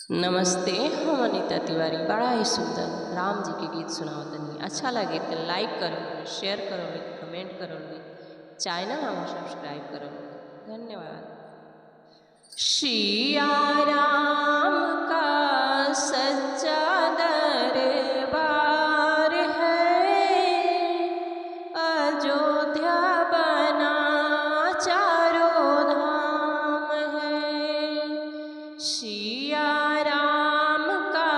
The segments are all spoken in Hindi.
नमस्ते, हम अनीता तिवारी। बड़ा ही सुंदर राम जी के गीत सुनावतनी। अच्छा लगे तो लाइक करो, शेयर करो, कमेंट करो, चैनल हम सब्सक्राइब करो। धन्यवाद। सिया राम का सच्चा दरबार है, अयोध्या बना चारों धाम है। सिया राम का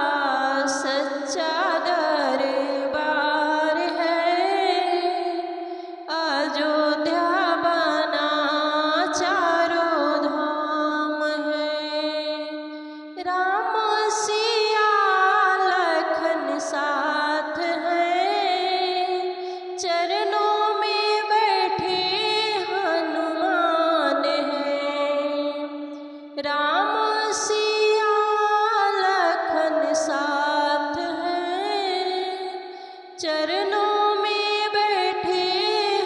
सच्चा दरबार है, अयोध्या बना चारों धाम है। राम सिया लखन साथ हैं, चरणों में बैठे हनुमान हैं। राम सिया लखन साथ हैं, चरणों में बैठे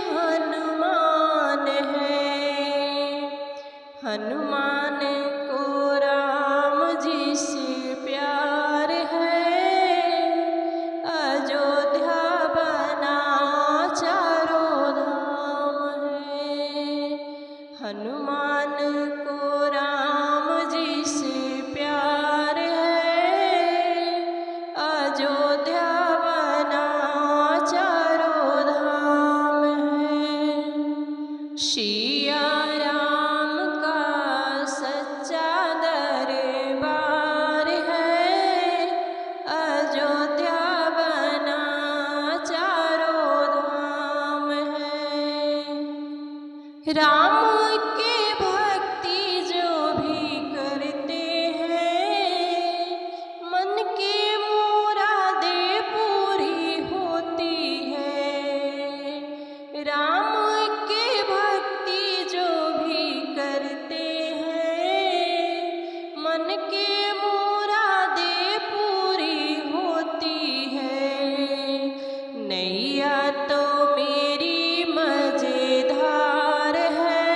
हनुमान हैं। हनुमान को राम जी से प्यार है, अयोध्या बना चारों धाम है। हनुमान को राम जी से प्यार है, अयोध्या बना चारों धाम है। सिया राम का सच्चा दरबार है, अयोध्या बना चारों धाम है। राम के भक्ति जो भी करते हैं, मन के मुरादें पूरी होती है। राम के भक्ति जो भी करते हैं, मन के मुरादें पूरी होती है। नैया तो मेरी मजेदार है,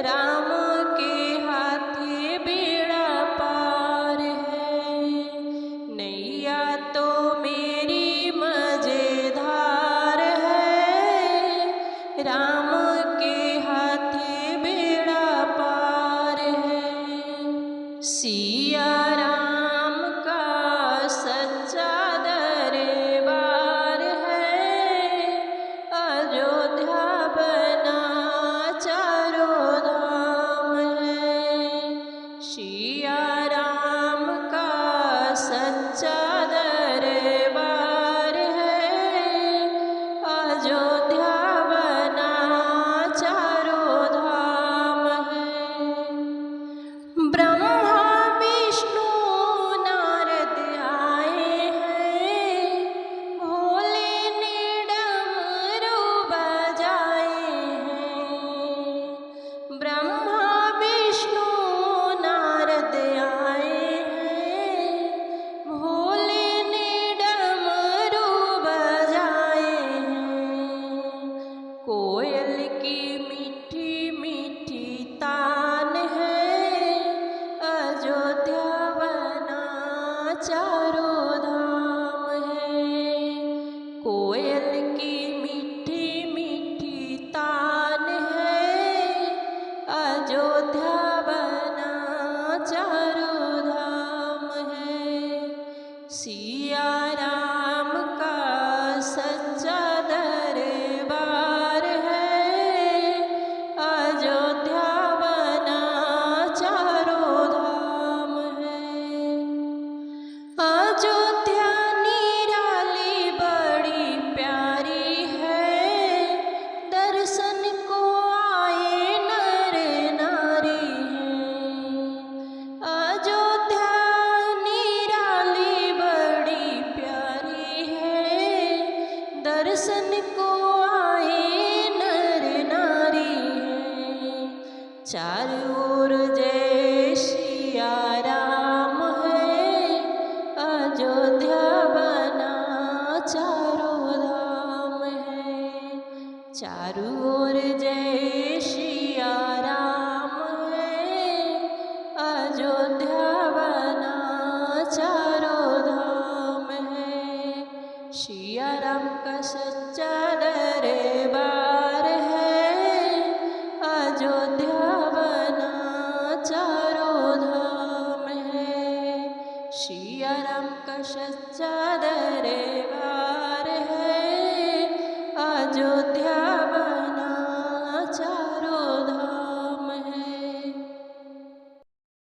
राम के हाथे बेड़ा पार है। नैया तो मेरी मजेदार है, राम के हाथे बेड़ा पार है। सिया राम का सच्चा दरबार है, अयोध्या बना चारों धाम है। सिया राम का सच्चा दरबार है, अयोध्या बना चारों धाम है। ब्रह्मा विष्णु नारद आए हैं, भोले ने डमरू बजाए हैं। ब्रह्मा विष्णु नारद आए हैं, भोले ने डमरू बजाए हैं। कोयल की मीठी मीठी तान है, अयोध्या बना चारों धाम है। कोयल की मीठी मीठी तान है, अयोध्या बना चारों धाम है। सिया राम का सच्चा दरबार है, अयोध्या बना चारों धाम है। सच्चा दरबार है, अयोध्या बना चारों धाम है। सिया राम का सच्चा दरबार है, अयोध्या